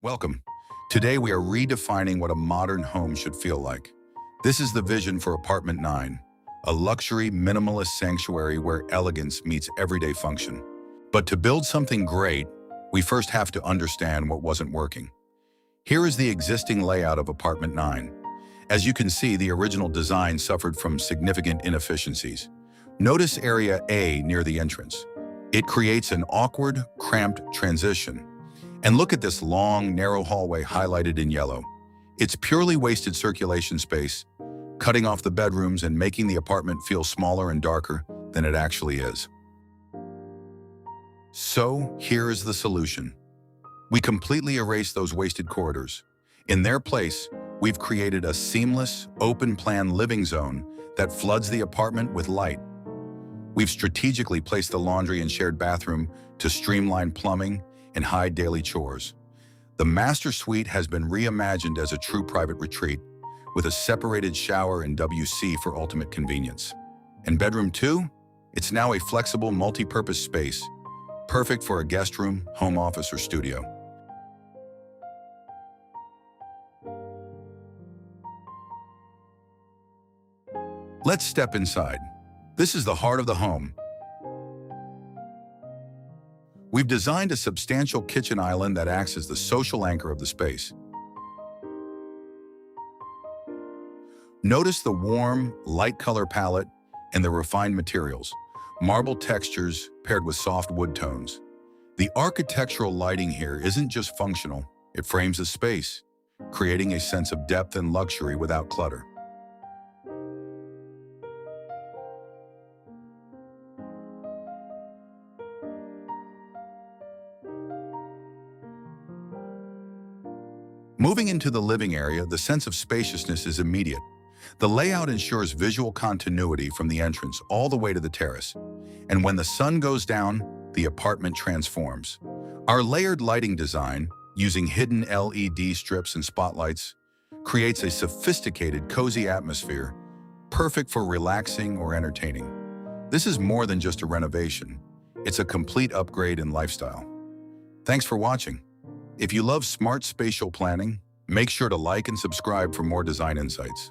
Welcome. Today we are redefining what a modern home should feel like. This is the vision for Apartment 9, a luxury minimalist sanctuary where elegance meets everyday function. But to build something great, we first have to understand what wasn't working. Here is the existing layout of Apartment 9. As you can see, the original design suffered from significant inefficiencies. Notice Area A near the entrance. It creates an awkward, cramped transition. And look at this long, narrow hallway highlighted in yellow. It's purely wasted circulation space, cutting off the bedrooms and making the apartment feel smaller and darker than it actually is. So, here is the solution. We completely erase those wasted corridors. In their place, we've created a seamless, open-plan living zone that floods the apartment with light. We've strategically placed the laundry and shared bathroom to streamline plumbing and hide daily chores. The master suite has been reimagined as a true private retreat, with a separated shower and WC for ultimate convenience. And bedroom 2? It's now a flexible multi-purpose space, perfect for a guest room, home office, or studio. Let's step inside. This is the heart of the home. We've designed a substantial kitchen island that acts as the social anchor of the space. Notice the warm, light color palette and the refined materials, marble textures paired with soft wood tones. The architectural lighting here isn't just functional, it frames the space, creating a sense of depth and luxury without clutter. Moving into the living area, the sense of spaciousness is immediate. The layout ensures visual continuity from the entrance all the way to the terrace. And when the sun goes down, the apartment transforms. Our layered lighting design, using hidden LED strips and spotlights, creates a sophisticated, cozy atmosphere, perfect for relaxing or entertaining. This is more than just a renovation. It's a complete upgrade in lifestyle. Thanks for watching. If you love smart spatial planning, make sure to like and subscribe for more design insights.